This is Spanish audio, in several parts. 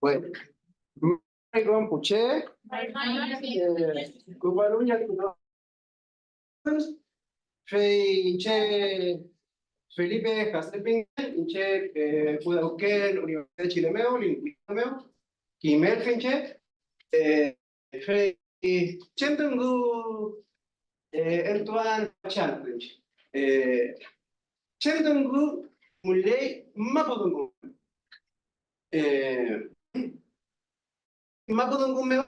Bueno, con Puché, Cubaluña, Inche Felipe Hasselping, Inche Pudauquén, Universidad de Chile Meo, Lingüista Meo, Quimel Finche, Fei Chentungu, Entuan Challenge, Chentungu, Muley, Mapudungu, Mapudungu Meo,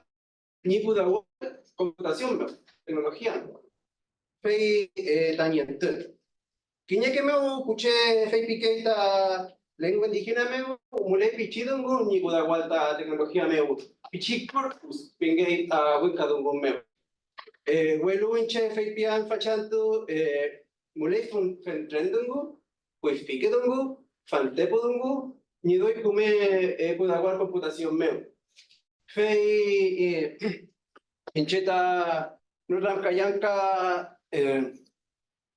Nipudawu, computación Meo, tecnología, Fei Taniente. Kiñe que me escuché Fei Piqueta, lengua indígena meu, mulei pichidungu, ni gudagualta tecnología meu, pichi corpus, pingei a winkadungu meu. Welu inche Fei Pian fachantu, mulei fentrendungu, pues piquedungu, fantepudungu, ni doi kume gudagual computación meu. Fei incheta nuram kayanka,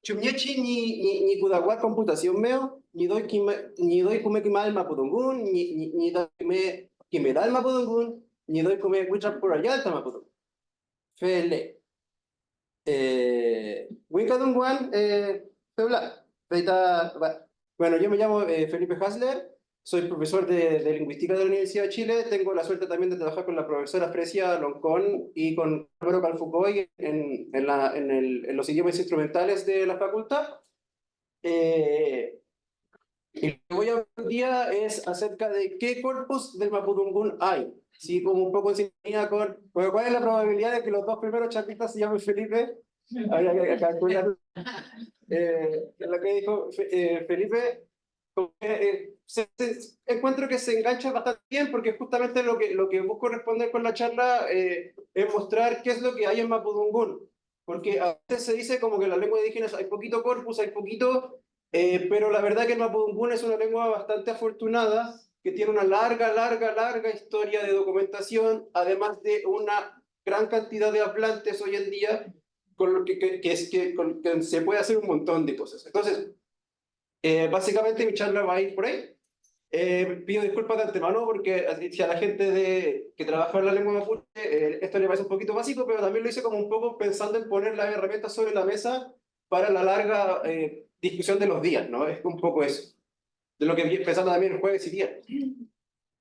Chumyechi ni kudaguat computación meo, ni doy kume kimal mapudungun, ni doy kume kimeral mapudungun, ni doy kume wichap por allá alta mapudungun. Fele. Winkadunguan, febla. Bueno, yo me llamo Felipe Hasler, soy profesor de lingüística de la Universidad de Chile, tengo la suerte también de trabajar con la profesora Frecia Loncón y con Álvaro Calfucoy en los idiomas instrumentales de la facultad. Y lo que voy a hablar hoy día es acerca de qué corpus del Mapudungún hay. Sí, como un poco en sintonía con... Bueno, ¿cuál es la probabilidad de que los dos primeros chapitas se llamen Felipe? Habría que calcular. Lo que dijo Felipe, encuentro que se engancha bastante bien porque justamente lo que busco responder con la charla es mostrar qué es lo que hay en Mapudungún. Porque a veces se dice como que en las lenguas indígenas hay poquito corpus, hay poquito... pero la verdad que el Mapudungún es una lengua bastante afortunada, que tiene una larga historia de documentación, además de una gran cantidad de hablantes hoy en día, con lo con que se puede hacer un montón de cosas. Entonces, básicamente mi charla va a ir por ahí. Pido disculpas de antemano porque si a la gente que trabaja en la lengua mapuche esto le parece un poquito básico, pero también lo hice como un poco pensando en poner las herramientas sobre la mesa para la larga discusión de los días, ¿no? Es un poco eso, de lo que pensando también el jueves y viernes.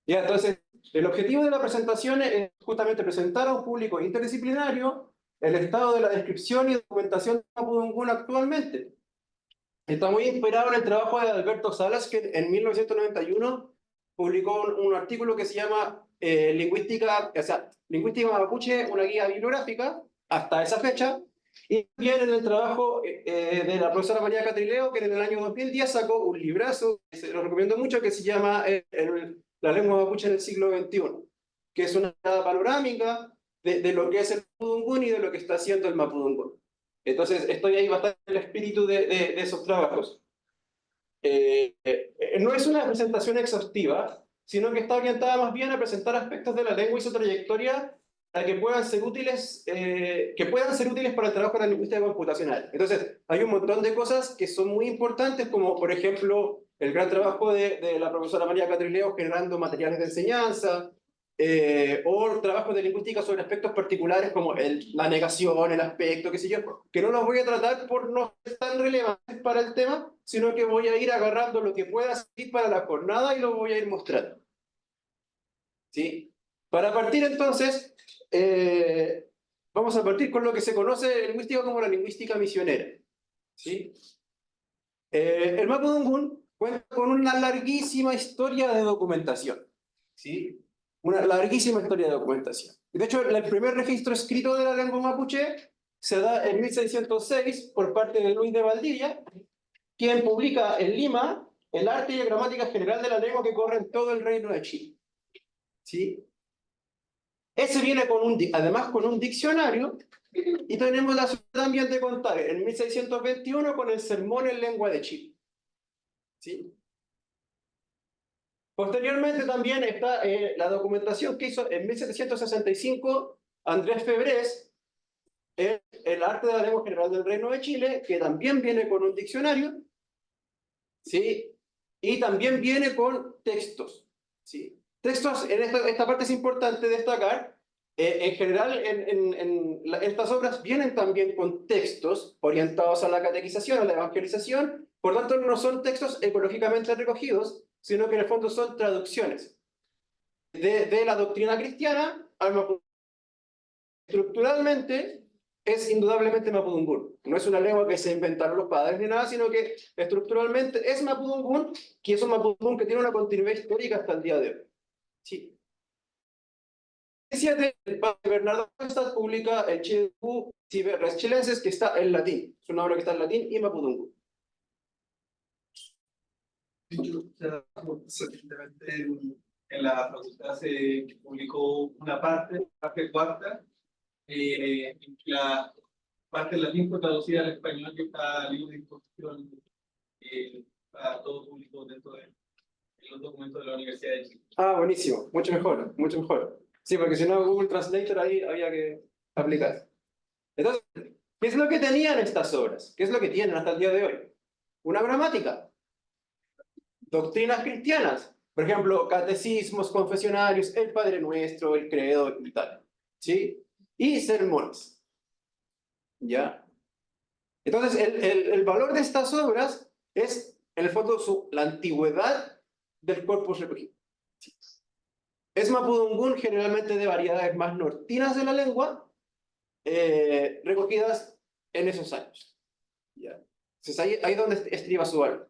Ya, entonces, el objetivo de la presentación es justamente presentar a un público interdisciplinario el estado de la descripción y documentación de Mapudungún actualmente. Está muy inspirado en el trabajo de Alberto Salas, que en 1991 publicó un artículo que se llama Lingüística Mapuche, una guía bibliográfica, hasta esa fecha, y también en el trabajo de la profesora María Catrileo, que en el año 2010 sacó un librazo, que se lo recomiendo mucho, que se llama La lengua mapuche en el siglo XXI, que es una panorámica de lo que es el Mapudungún y de lo que está haciendo el Mapudungún. Entonces, estoy ahí bastante en el espíritu de esos trabajos. No es una presentación exhaustiva, sino que está orientada más bien a presentar aspectos de la lengua y su trayectoria para que puedan ser útiles, para el trabajo de la lingüística computacional. Entonces, hay un montón de cosas que son muy importantes, como por ejemplo el gran trabajo de la profesora María Catrileo generando materiales de enseñanza, o trabajos de lingüística sobre aspectos particulares como la negación, el aspecto, qué sé yo, que no los voy a tratar por no ser tan relevantes para el tema, sino que voy a ir agarrando lo que pueda servir para la jornada y lo voy a ir mostrando. ¿Sí? Para partir entonces, vamos a partir con lo que se conoce en lingüística como la lingüística misionera. ¿Sí? El Mapudungún cuenta con una larguísima historia de documentación. ¿Sí? Una larguísima historia de documentación. De hecho, el primer registro escrito de la lengua mapuche se da en 1606 por parte de Luis de Valdivia, quien publica en Lima el arte y la gramática general de la lengua que corre en todo el reino de Chile. ¿Sí? Ese viene además con un diccionario, y tenemos la suerte también de contar en 1621 con el Sermón en Lengua de Chile. ¿Sí? Posteriormente también está la documentación que hizo en 1765 Andrés Febrés, el arte de la lengua general del Reino de Chile, que también viene con un diccionario, ¿sí? Y también viene con textos, ¿sí? Textos, en esta parte es importante destacar, en general estas obras vienen también con textos orientados a la catequización, a la evangelización, por tanto no son textos ecológicamente recogidos, sino que en el fondo son traducciones de la doctrina cristiana al mapudungún. Estructuralmente es indudablemente mapudungún. No es una lengua que se inventaron los padres ni nada, sino que estructuralmente es mapudungún, que es un mapudungún que tiene una continuidad histórica hasta el día de hoy. Sí. El padre Bernardo Hallstatt publica el Chidú Res Chilenses, que está en latín. Es una obra que está en latín y mapudungún. Recientemente en la facultad se publicó una parte cuarta, la parte en latín fue traducida al español, que está libre de disposición para todo público dentro de los documentos de la Universidad de Chile. Ah, buenísimo, mucho mejor, mucho mejor. Sí, porque si no, Google Translator ahí había que aplicar. Entonces, ¿qué es lo que tenían estas obras? ¿Qué es lo que tienen hasta el día de hoy? Una gramática, doctrinas cristianas, por ejemplo, catecismos, confesionarios, el Padre Nuestro, el Credo y tal, ¿sí? Y sermones, ¿ya? Entonces, el valor de estas obras es, en el fondo, la antigüedad del corpus recogido. Es mapudungún generalmente de variedades más nortinas de la lengua, recogidas en esos años. ¿Ya? Entonces ahí es donde estriba su valor.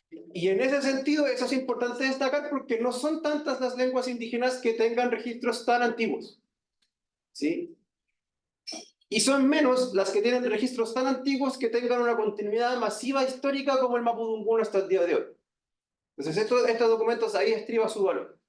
Y en ese sentido eso es importante destacar porque no son tantas las lenguas indígenas que tengan registros tan antiguos. ¿Sí? Y son menos las que tienen registros tan antiguos que tengan una continuidad masiva histórica como el mapudungún hasta el día de hoy. Entonces estos documentos ahí estriba su valor.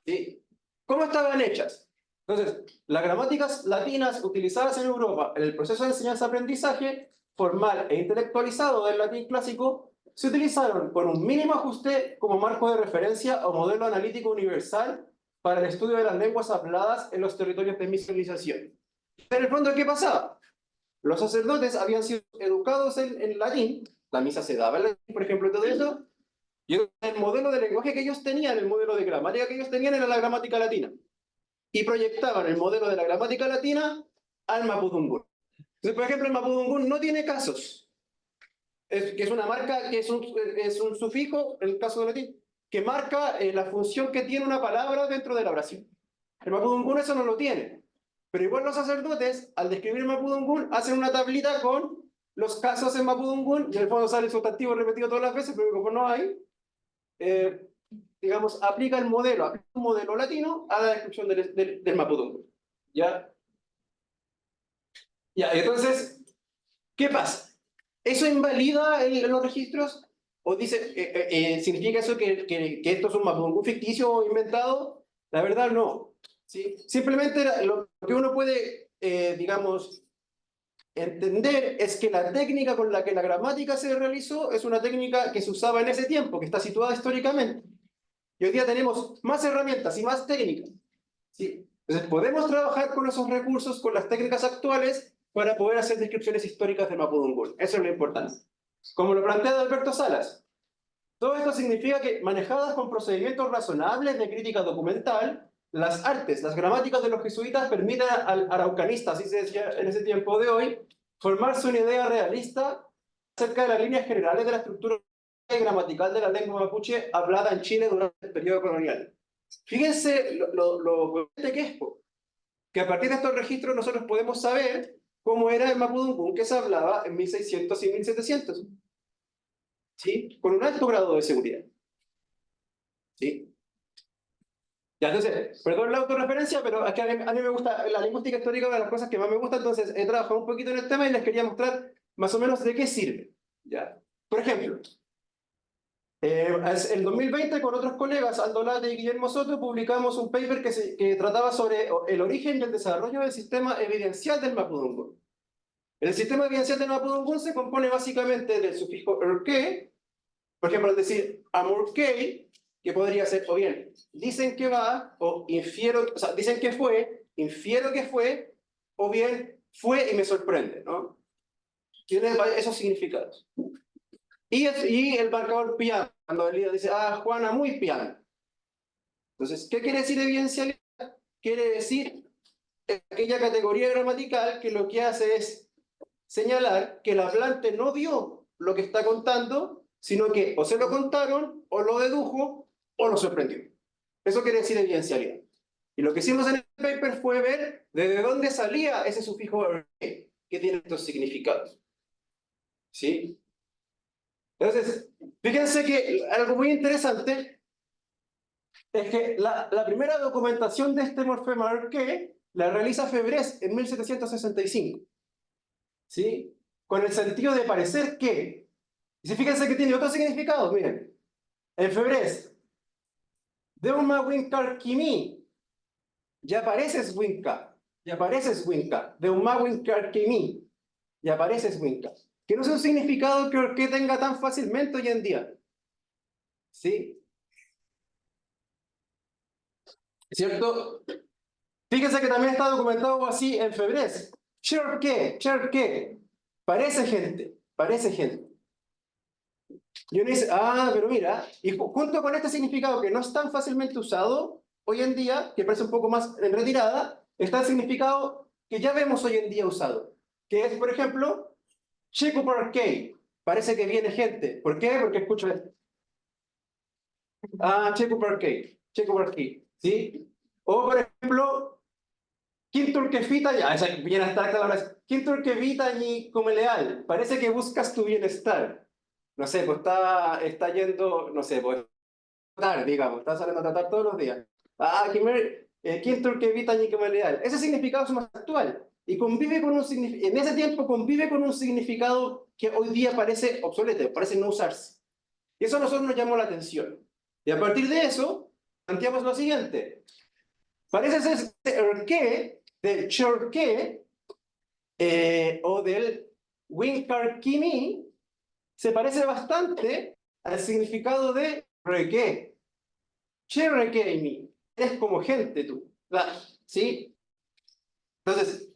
¿Sí? ¿Cómo estaban hechas? Entonces, las gramáticas latinas utilizadas en Europa en el proceso de enseñanza-aprendizaje formal e intelectualizado del latín clásico se utilizaron con un mínimo ajuste como marco de referencia o modelo analítico universal para el estudio de las lenguas habladas en los territorios de misionización. En el fondo, ¿qué pasaba? Los sacerdotes habían sido educados en latín, la misa se daba en latín, por ejemplo, todo eso, y el modelo de lenguaje que ellos tenían, el modelo de gramática que ellos tenían era la gramática latina. Y proyectaban el modelo de la gramática latina al mapudungún. Entonces, por ejemplo, el mapudungún no tiene casos, que es una marca, que es un sufijo, en el caso de latín, que marca la función que tiene una palabra dentro de la oración. El mapudungún eso no lo tiene. Pero igual los sacerdotes, al describir el mapudungún, hacen una tablita con los casos en mapudungún, y en el fondo sale el sustantivo repetido todas las veces, pero como no hay, digamos, aplica un modelo latino a la descripción del mapudungún. ¿Ya? Ya, entonces, ¿qué pasa? ¿Eso invalida los registros? ¿O dice, significa eso que esto es un mapudungún ficticio o inventado? La verdad, no. ¿Sí? Simplemente lo que uno puede, digamos, entender es que la técnica con la que la gramática se realizó es una técnica que se usaba en ese tiempo, que está situada históricamente. Y hoy día tenemos más herramientas y más técnicas. ¿Sí? Entonces podemos trabajar con esos recursos, con las técnicas actuales, para poder hacer descripciones históricas del mapudungún. Eso es lo importante. Como lo plantea Alberto Salas, todo esto significa que, manejadas con procedimientos razonables de crítica documental, las artes, las gramáticas de los jesuitas permiten al araucanista, así se decía en ese tiempo de hoy, formarse una idea realista acerca de las líneas generales de la estructura gramatical de la lengua mapuche hablada en Chile durante el periodo colonial. Fíjense lo que es, que a partir de estos registros nosotros podemos saber cómo era el mapudungún que se hablaba en 1600 y 1700. ¿Sí? Con un alto grado de seguridad. ¿Sí? Ya, entonces, perdón la autorreferencia, pero es que a mí me gusta la lingüística histórica, una de las cosas que más me gusta, entonces he trabajado un poquito en el tema y les quería mostrar más o menos de qué sirve. ¿Ya? Por ejemplo, el 2020 con otros colegas, Aldo Late y Guillermo Soto, publicamos un paper que trataba sobre el origen y el desarrollo del sistema evidencial del mapudungún. El sistema evidencial del mapudungún se compone básicamente del sufijo "erke", por ejemplo, al decir "amurkei", que podría ser o bien dicen que va, o infiero, o sea, dicen que fue, infiero que fue, o bien fue y me sorprende, ¿no? Tiene esos significados. y el marcador piano, cuando el líder dice, ah, Juana muy piano. Entonces, ¿qué quiere decir evidencialidad? Quiere decir aquella categoría gramatical que lo que hace es señalar que el hablante no vio lo que está contando, sino que o se lo contaron, o lo dedujo, o lo sorprendió. Eso quiere decir evidencialidad. Y lo que hicimos en el paper fue ver desde dónde salía ese sufijo que tiene estos significados. ¿Sí? Entonces, fíjense que algo muy interesante es que la primera documentación de este morfema arqué la realiza Febres en 1765. ¿Sí? Con el sentido de parecer que. Y si fíjense que tiene otros significados, miren. En Febres, de una winkar kimi, ya pareces winka, ya pareces winka, de un winkar kimi, ya pareces winka. Que no es un significado que tenga tan fácilmente hoy en día. ¿Sí? ¿Cierto? Fíjense que también está documentado así en Febres. Cherke, parece gente, parece gente. Y uno dice, ah, pero mira, y junto con este significado que no es tan fácilmente usado hoy en día, que parece un poco más en retirada, está el significado que ya vemos hoy en día usado, que es, por ejemplo, Checo por K, parece que viene gente. ¿Por qué? Porque escucho esto. Ah, Checo por K, ¿sí? O, por ejemplo, Quintur que fita, ya, esa viene a estar claro, Quintur que vita ni como leal, parece que buscas tu bienestar. No sé, pues está yendo, no sé, pues digamos, está saliendo a tratar todos los días. Ah, Quintur que evita ni que me leal. Ese significado es más actual y convive con un en ese tiempo convive con un significado que hoy día parece obsoleto, parece no usarse. Y eso a nosotros nos llamó la atención. Y a partir de eso, planteamos lo siguiente. Parece ser que del chorque o del winkarkimi se parece bastante al significado de reque. Cherrekeimi, eres como gente tú, ¿sí? Entonces,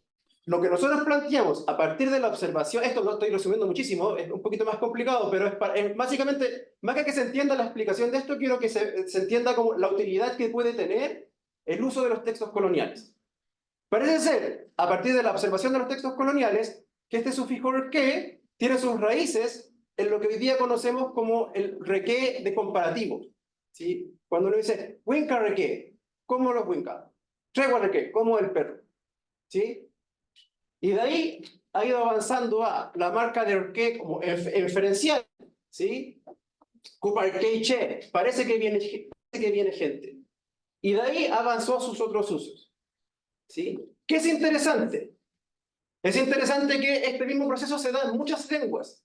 lo que nosotros planteamos a partir de la observación, esto lo estoy resumiendo muchísimo, es un poquito más complicado, pero es básicamente, más que se entienda la explicación de esto, quiero que se entienda como la utilidad que puede tener el uso de los textos coloniales. Parece ser, a partir de la observación de los textos coloniales, que este sufijo que tiene sus raíces en lo que hoy día conocemos como el reque de comparativo. ¿Sí? Cuando uno dice, winca reque, como los winca, tregua reque, como el perro. ¿Sí? Y de ahí ha ido avanzando a la marca de reque como inferencial. ¿Sí? Che, parece que viene gente. Y de ahí avanzó a sus otros usos. ¿Sí? ¿Qué es interesante? Es interesante que este mismo proceso se da en muchas lenguas.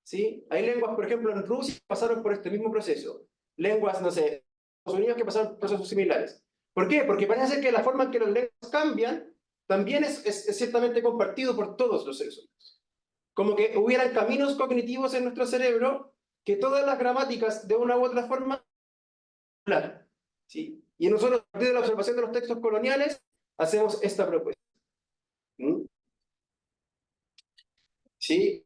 ¿Sí? Hay lenguas, por ejemplo, en Rusia que pasaron por este mismo proceso. Lenguas, no sé, en Estados Unidos que pasaron por procesos similares. ¿Por qué? Porque parece que la forma en que las lenguas cambian también es ciertamente compartido por todos los seres humanos. Como que hubieran caminos cognitivos en nuestro cerebro que todas las gramáticas de una u otra forma. ¿Sí? Y nosotros, a partir de la observación de los textos coloniales, hacemos esta propuesta. ¿Mm? ¿Sí?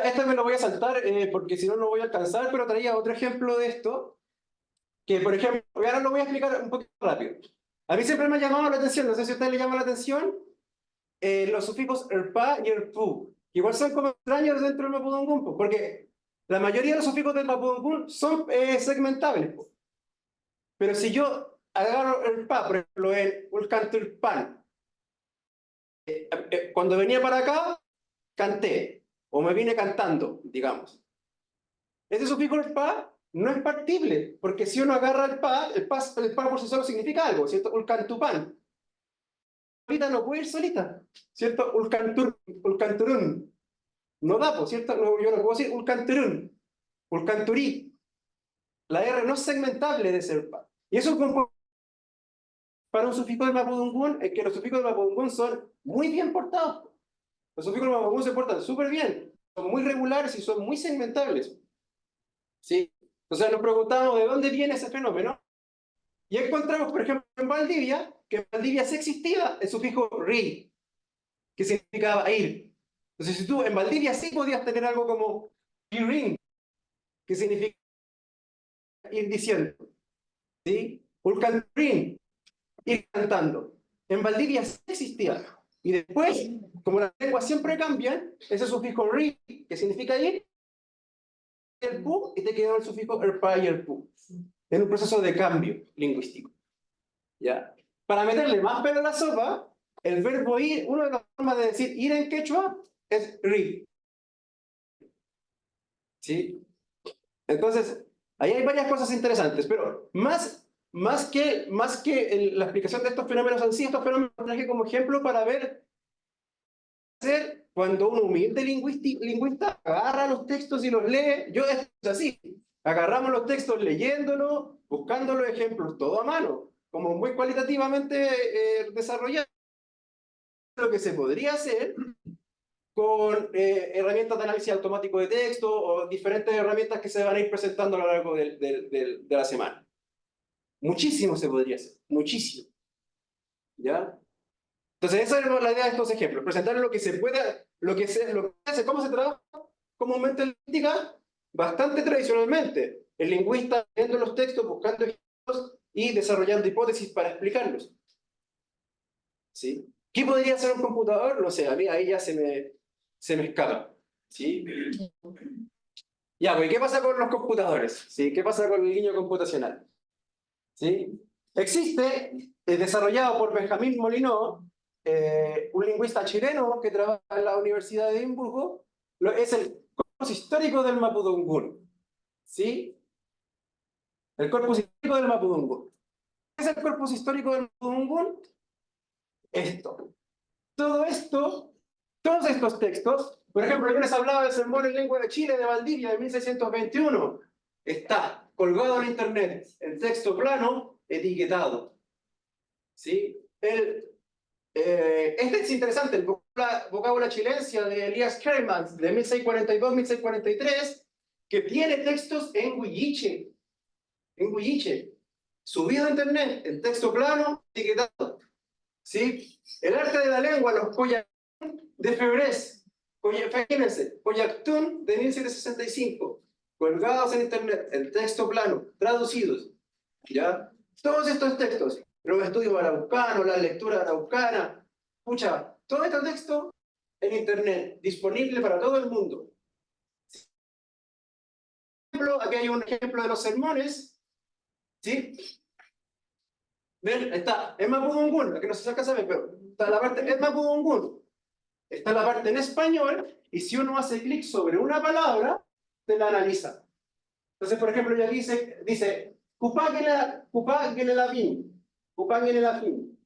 Esta me lo voy a saltar porque si no, no voy a alcanzar, pero traía otro ejemplo de esto, que por ejemplo, ahora lo voy a explicar un poquito rápido. A mí siempre me ha llamado la atención, no sé si a ustedes les llama la atención, los sufijos erpa y erpu, que igual son como extraños dentro del mapudungun, porque la mayoría de los sufijos del mapudungun son segmentables. Pero si yo agarro erpa, por ejemplo, en ulcanturpan, cuando venía para acá, canté, o me vine cantando, digamos. Ese sufijo el pa no es partible, porque si uno agarra el pa por sí solo significa algo, ¿cierto? Ulcantupan. Solita no puede ir solita, ¿cierto? Ulcanturun. No da, pues, ¿cierto? No, yo no puedo decir ulcanturun, ulcanturí. La R no es segmentable de ser pa. Y eso es para un sufijo de mapudungun, es que los sufijos de mapudungun son muy bien portados. Los sufijos de mapudungun se portan súper bien, son muy regulares y son muy segmentables. ¿Sí? Entonces nos preguntamos de dónde viene ese fenómeno. Y encontramos, por ejemplo, en Valdivia, que en Valdivia sí existía el sufijo ri, que significaba ir. Entonces, si tú en Valdivia sí podías tener algo como ring, que significa ir diciendo, ¿sí? Ulcanturín, ir cantando. En Valdivia sí existía. Y después, como las lenguas siempre cambian, ese sufijo ri, que significa ir, el pu, y te quedó el sufijo erpa y el pu. En un proceso de cambio lingüístico. ¿Ya? Para meterle más pelo a la sopa, el verbo ir, una de las formas de decir ir en quechua es ri. ¿Sí? Entonces, ahí hay varias cosas interesantes, pero más que la explicación de estos fenómenos en sí, estos fenómenos los traje como ejemplo para ver hacer cuando un humilde lingüista agarra los textos y los lee. Yo es así, agarramos los textos leyéndolos, buscando los ejemplos, todo a mano, como muy cualitativamente desarrollado. Lo que se podría hacer con herramientas de análisis automático de texto o diferentes herramientas que se van a ir presentando a lo largo de la semana. Muchísimo se podría hacer, muchísimo. ¿Ya? Entonces esa es la idea de estos ejemplos, presentar lo que se pueda, lo que se hace, cómo se trabaja comúnmente en lingüística, bastante tradicionalmente. El lingüista viendo los textos, buscando ejemplos y desarrollando hipótesis para explicarlos. ¿Sí? ¿Qué podría hacer un computador? No sé, a mí ahí ya se me escapa. ¿Sí? Ya, pues, ¿qué pasa con los computadores? ¿Sí? ¿Qué pasa con el niño computacional? ¿Sí? Existe, desarrollado por Benjamín Molinó, un lingüista chileno que trabaja en la Universidad de Edimburgo, es el corpus histórico del Mapudungún. ¿Sí? El corpus histórico del Mapudungún. ¿Qué es el corpus histórico del Mapudungún? Esto. Todo esto, todos estos textos, por ejemplo, yo les hablaba del Sermón en Lengua de Chile de Valdivia de 1621. Está colgado en internet, en texto plano, etiquetado. ¿Sí? Este es interesante, el vocábula chilencia de Elías Kermans de 1642-1643, que tiene textos en huilliche, subido a internet, en texto plano, etiquetado. ¿Sí? El arte de la lengua, los Coyactún de Febrés, fíjense, Coyactún de 1765, colgados en internet, en texto plano, traducidos. ¿Ya? Todos estos textos, los estudios araucanos, la lectura araucana, escucha, todo este texto en internet, disponible para todo el mundo. Aquí hay un ejemplo de los sermones, ¿sí? ¿Ven? Está en Mapudungún, que no se alcanza a ver, pero está la parte en Mapudungún, está la parte en español, y si uno hace clic sobre una palabra, te la analiza. Entonces, por ejemplo, yo aquí dice Cupaguenelapín,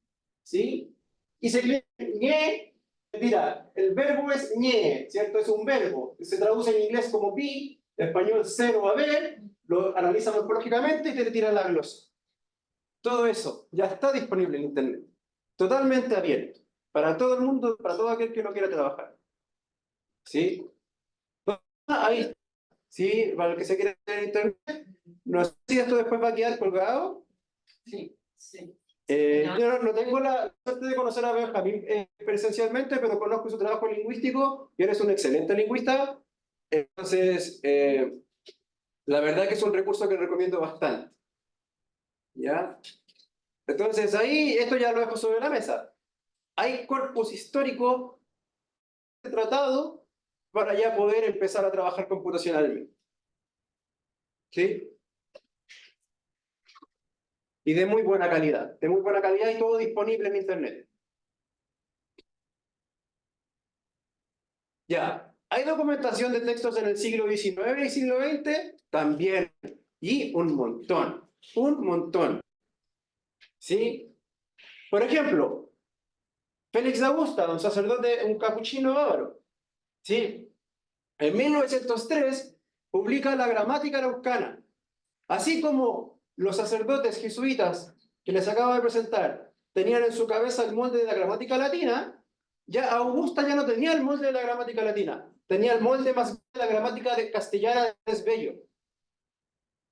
¿sí? Y se clic ñe, mira, el verbo es ñe, ¿cierto? Es un verbo, se traduce en inglés como be, en español ser o haber, lo analiza morfológicamente y te tira la glosa. Todo eso ya está disponible en internet, totalmente abierto, para todo el mundo, para todo aquel que no quiera trabajar. ¿Sí? Ahí está. ¿Sí? Para el que se quiera en internet. No sé si esto después va a quedar colgado. Sí, sí. Yo no tengo la suerte de conocer a Benjamín presencialmente, pero conozco su trabajo lingüístico y eres un excelente lingüista. Entonces, la verdad que es un recurso que recomiendo bastante. ¿Ya? Entonces, ahí esto ya lo dejo sobre la mesa. Hay corpus histórico tratado para ya poder empezar a trabajar computacionalmente. ¿Sí? Y de muy buena calidad. De muy buena calidad y todo disponible en internet. Ya. ¿Hay documentación de textos en el siglo XIX y siglo XX? También. Y un montón. Un montón. ¿Sí? Por ejemplo, Félix de Augusta, un sacerdote, un capuchino bávaro. ¿Sí? En 1903 publica la Gramática Araucana. Así como los sacerdotes jesuitas que les acabo de presentar tenían en su cabeza el molde de la gramática latina, ya Augusta ya no tenía el molde de la gramática latina, tenía el molde más de la gramática castellana de Desbello.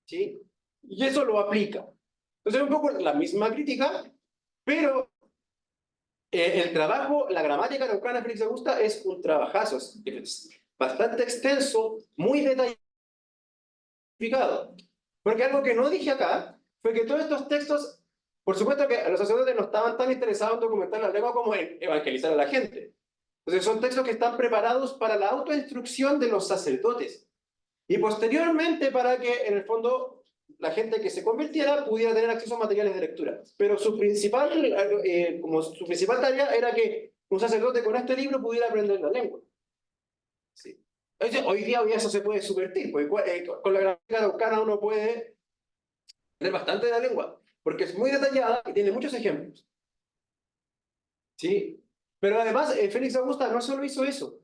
¿Sí? Y eso lo aplica. Entonces es un poco la misma crítica, pero El trabajo, la gramática araucana de Félix Augusta es un trabajazo, es bastante extenso, muy detallado. Porque algo que no dije acá fue que todos estos textos, por supuesto que los sacerdotes no estaban tan interesados en documentar la lengua como en evangelizar a la gente. Entonces son textos que están preparados para la autoinstrucción de los sacerdotes y posteriormente para que en el fondo la gente que se convirtiera pudiera tener acceso a materiales de lectura. Pero su principal, como su principal tarea era que un sacerdote con este libro pudiera aprender la lengua. Sí. Hoy día eso se puede subvertir, porque con la gramática araucana uno puede aprender bastante de la lengua, porque es muy detallada y tiene muchos ejemplos. ¿Sí? Pero además, Félix Augusta no solo hizo eso.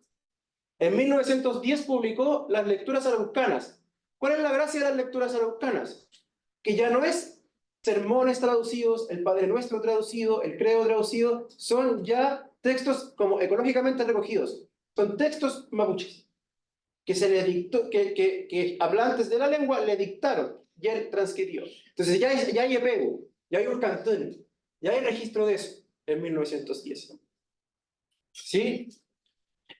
En 1910 publicó las lecturas araucanas. ¿Cuál es la gracia de las lecturas araucanas? Que ya no es sermones traducidos, el Padre Nuestro traducido, el Credo traducido, son ya textos como ecológicamente recogidos. Son textos mapuches que se le dictó, que hablantes de la lengua le dictaron y él transcribió. Entonces ya hay apego, ya hay un cantón, ya hay registro de eso en 1910. ¿Sí?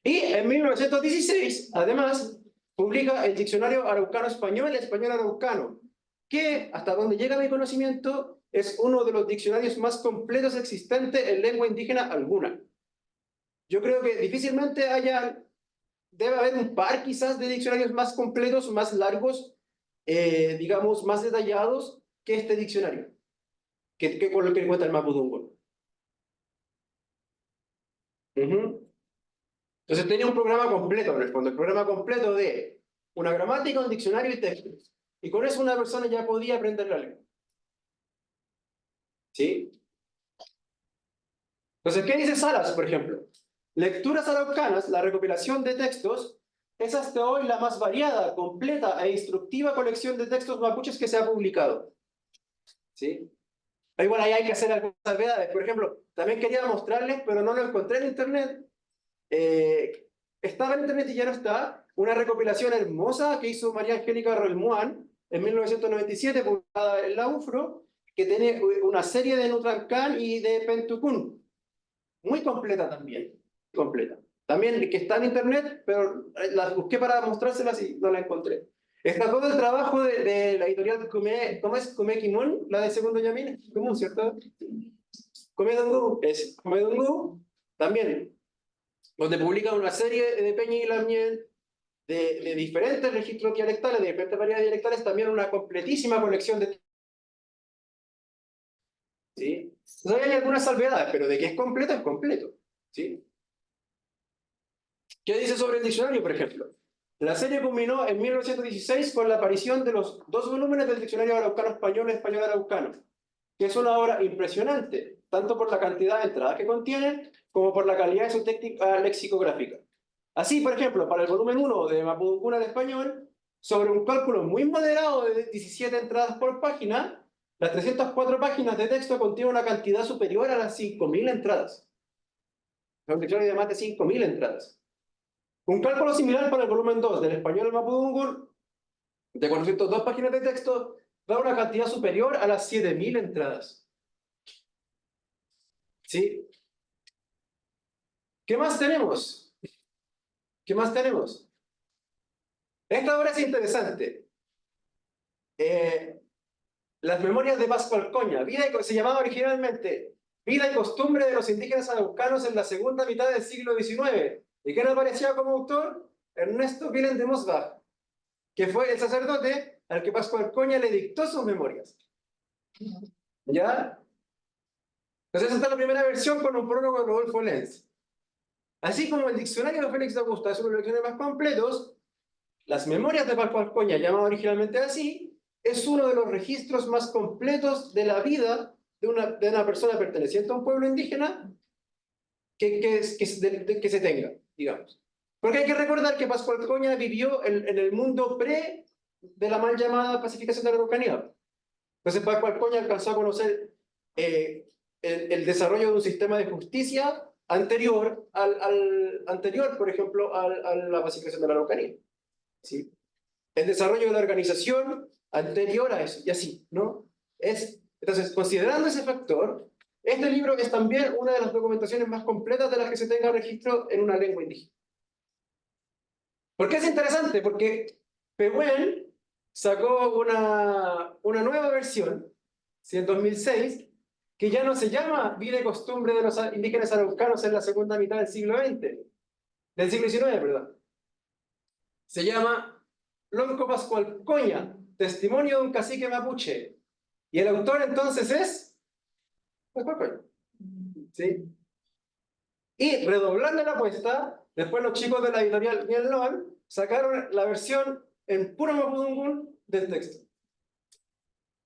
Y en 1916, además, publica el Diccionario Araucano-Español y Español-Araucano, que, hasta donde llega mi conocimiento, es uno de los diccionarios más completos existentes en lengua indígena alguna. Yo creo que difícilmente debe haber un par quizás de diccionarios más completos, más largos, digamos, más detallados que este diccionario, que con lo que cuenta el Mapudungun. Entonces tenía un programa completo, en el fondo, el programa completo de una gramática, un diccionario y textos. Y con eso una persona ya podía aprender la lengua. ¿Sí? Entonces, ¿qué dice Salas, por ejemplo? Lecturas araucanas, la recopilación de textos, es hasta hoy la más variada, completa e instructiva colección de textos mapuches que se ha publicado. ¿Sí? Igual ahí hay que hacer algunas salvedades. Por ejemplo, también quería mostrarles, pero no lo encontré en internet. Estaba en internet y ya no está, una recopilación hermosa que hizo María Angélica Rolmuán en 1997, publicada en la UFRO, que tiene una serie de Nutrancán y de Pentucún. Muy completa también. Completa. También que está en internet, pero las busqué para mostrárselas y no la encontré. Está todo el trabajo de la editorial ¿cómo es? Come Kimun, la de Segundo Yamin, ¿cómo, cierto? Come Dongu, es Come Dongu, también, donde publica una serie de Peña y Lamiel de diferentes registros dialectales, de diferentes variedades dialectales, también una completísima colección de... ¿Sí? Entonces hay algunas salvedades, pero de que es completo, es completo. ¿Sí? ¿Qué dice sobre el diccionario, por ejemplo? La serie culminó en 1916 con la aparición de los 2 volúmenes del Diccionario Araucano-Español y Español-Araucano, que es una obra impresionante, tanto por la cantidad de entradas que contiene, como por la calidad de su técnica lexicográfica. Así, por ejemplo, para el volumen 1 de Mapudungun al español, sobre un cálculo muy moderado de 17 entradas por página, las 304 páginas de texto contienen una cantidad superior a las 5.000 entradas. Es un diccionario de más de 5.000 entradas. Un cálculo similar para el volumen 2 del español al Mapudungun, de 402 páginas de texto, da una cantidad superior a las 7.000 entradas. ¿Sí? ¿Qué más tenemos? ¿Qué más tenemos? Esta obra es interesante. Las memorias de Pascual Coña, se llamaba originalmente Vida y costumbre de los indígenas araucanos en la segunda mitad del siglo XIX. ¿Y quién aparecía como autor? Ernesto Vilen de Mosbach, que fue el sacerdote al que Pascual Coña le dictó sus memorias. ¿Ya? Entonces esta es la primera versión con un prólogo de Rodolfo Lenz. Así como el diccionario de Félix Augusta es uno de los diccionarios más completos, las memorias de Pascual Coña, llamado originalmente así, es uno de los registros más completos de la vida de una persona perteneciente a un pueblo indígena que se tenga, digamos. Porque hay que recordar que Pascual Coña vivió en el mundo pre de la mal llamada pacificación de la Araucanía. Entonces Pascual Coña alcanzó a conocer el desarrollo de un sistema de justicia anterior, por ejemplo, a la pacificación de la Araucanía. ¿Sí? El desarrollo de la organización anterior a eso, y así, ¿no? Entonces, considerando ese factor, Este libro es también una de las documentaciones más completas de las que se tenga registro en una lengua indígena. ¿Por qué es interesante? Porque Pehuen sacó una nueva versión, ¿sí? En 2006, que ya no se llama Vida y Costumbre de los Indígenas Araucanos en la segunda mitad del siglo XX, del siglo XIX, perdón. Se llama Lonco Pascual Coña, Testimonio de un cacique mapuche. Y el autor entonces es Pascual Coña. ¿Sí? Y redoblando la apuesta, después los chicos de la editorial Bien Loan sacaron la versión en puro mapudungún del texto.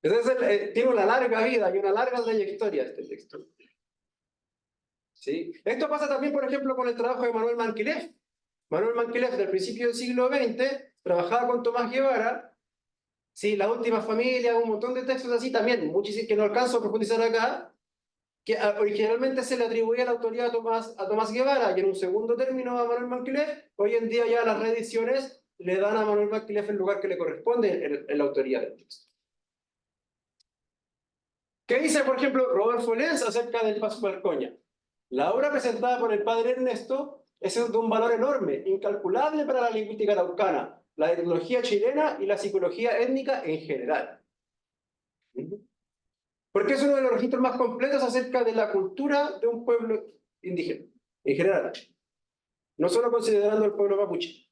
Entonces tiene una larga vida y una larga trayectoria este texto. ¿Sí? Esto pasa también, por ejemplo, con el trabajo de Manuel Manquilef. Manuel Manquilef, del principio del siglo XX, trabajaba con Tomás Guevara. Sí, La Última Familia, un montón de textos así también, muchísimos que no alcanzo a profundizar acá, que originalmente se le atribuía la autoría a Tomás Guevara y en un segundo término a Manuel Manquilef. Hoy en día ya las reediciones le dan a Manuel Manquilef el lugar que le corresponde en la autoría del texto. ¿Qué dice, por ejemplo, Rodolfo Lenz acerca del Pascual Coña? La obra presentada por el padre Ernesto es de un valor enorme, incalculable para la lingüística araucana, la etnología chilena y la psicología étnica en general. Porque es uno de los registros más completos acerca de la cultura de un pueblo indígena, en general. No solo considerando el pueblo mapuche.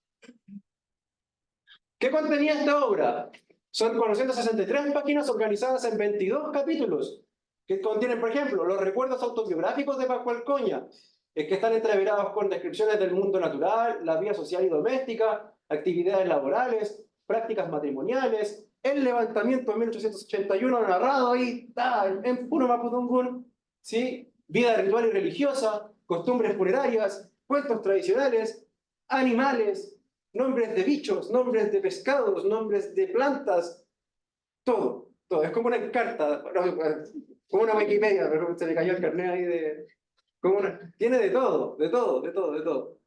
¿Qué contenía esta obra? Son 463 páginas organizadas en 22 capítulos, que contienen, por ejemplo, los recuerdos autobiográficos de Pascual Coña, que están entreverados con descripciones del mundo natural, la vida social y doméstica, actividades laborales, prácticas matrimoniales, el levantamiento en 1881 narrado ahí, en puro mapudungún, ¿sí? Vida ritual y religiosa, costumbres funerarias, cuentos tradicionales, animales, nombres de bichos, nombres de pescados, nombres de plantas, todo, todo. Es como una encarta, como una Wikipedia, pero se me cayó el carnet ahí de... tiene de todo, de todo, de todo, de todo.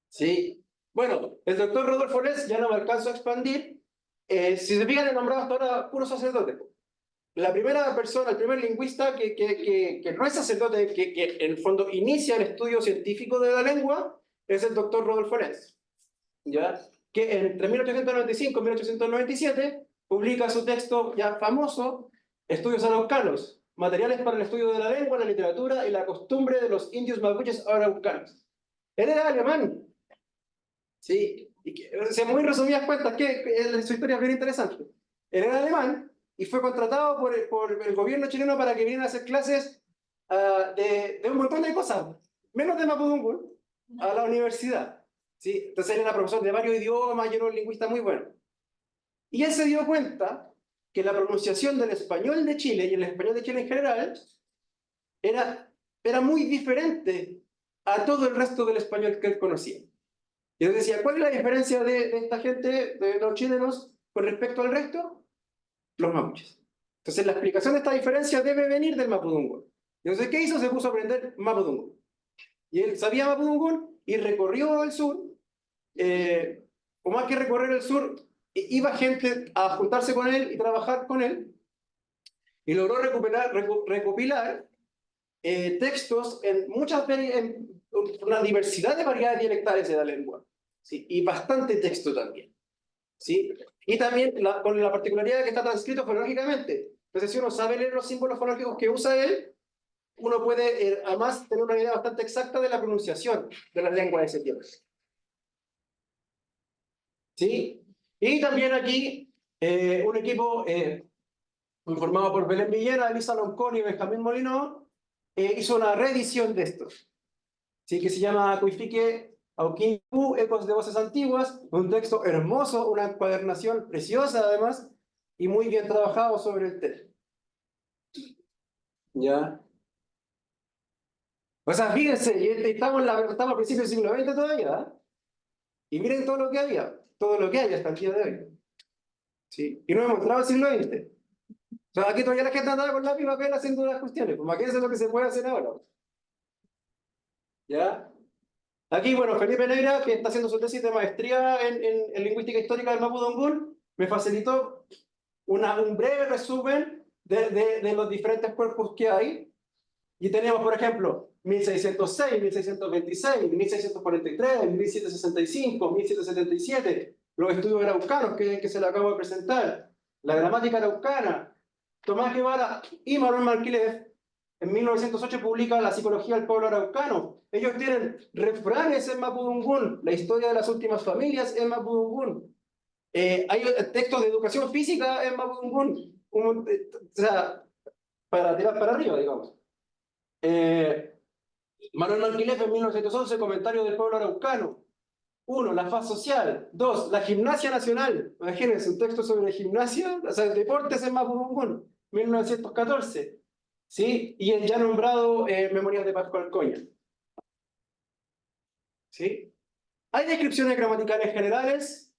Sí. Bueno, el doctor Rodolfo Lenz, ya no me alcanzo a expandir. Si se fijan, he nombrado hasta ahora puro sacerdote. La primera persona, el primer lingüista que no es sacerdote, que en el fondo inicia el estudio científico de la lengua, es el doctor Rodolfo Lenz. ¿Ya? Que entre 1895 y 1897 publica su texto ya famoso, Estudios Araucanos, materiales para el estudio de la lengua, la literatura y la costumbre de los indios mapuches araucanos. Él era alemán, ¿sí? Y muy resumidas cuentas, su historia es bien interesante. Él era alemán y fue contratado por el gobierno chileno para que viniera a hacer clases de un montón de cosas, menos de mapudungun, a la universidad. ¿Sí? Entonces él era profesor de varios idiomas y era un lingüista muy bueno. Y él se dio cuenta que la pronunciación del español de Chile y el español de Chile en general era muy diferente a todo el resto del español que él conocía. Y él decía, ¿cuál es la diferencia de esta gente, de los chilenos, con respecto al resto? Los mapuches. Entonces la explicación de esta diferencia debe venir del mapudungun. Entonces, ¿qué hizo? Se puso a aprender mapudungun. Y él sabía mapudungun y recorrió el sur. O más que recorrer el sur, iba gente a juntarse con él y trabajar con él, y logró recopilar textos en una diversidad de variedades dialectales de la lengua, ¿sí? Y bastante texto también, ¿sí? Y también con la particularidad de que está transcrito fonológicamente. Entonces, si uno sabe leer los símbolos fonológicos que usa él, uno puede además tener una idea bastante exacta de la pronunciación de la lengua de ese tiempo. ¿Sí? Y también aquí un equipo formado por Belén Villena, Elisa Loncón y Benjamín Molinó hizo una reedición de estos, ¿sí? Que se llama Cuifique Auquincu, Ecos de Voces Antiguas, un texto hermoso, una encuadernación preciosa además, y muy bien trabajado sobre el tema. ¿Ya? O sea, fíjense, estamos a principios del siglo XX todavía, ¿eh? Y miren todo lo que había, todo lo que hay hasta el día de hoy. ¿Sí? Y no hemos entrado al siglo XX. O sea, aquí todavía la gente andaba con lápiz y papel haciendo las cuestiones. Pues imagínense lo que se puede hacer ahora. ¿Ya? Aquí, bueno, Felipe Neira, que está haciendo su tesis de maestría en lingüística histórica del mapudungún, me facilitó un breve resumen de los diferentes cuerpos que hay. Y tenemos, por ejemplo, 1606, 1626, 1643, 1765, 1777, los estudios araucanos que se le acabo de presentar, la gramática araucana. Tomás Guevara y Manuel Marklev en 1908 publica La psicología del pueblo araucano. Ellos tienen refranes en mapudungún, la historia de las últimas familias en mapudungún. Hay textos de educación física en mapudungún. O sea, para tirar para arriba, digamos. Manuel Marklev en 1911, comentario del pueblo araucano. 1. La faz social. 2. La gimnasia nacional. Imagínense, un texto sobre gimnasia, o sea, deportes en mapudungún, 1914. ¿Sí? Y el ya nombrado Memorias de Pascual Coña. ¿Sí? Hay descripciones gramaticales generales.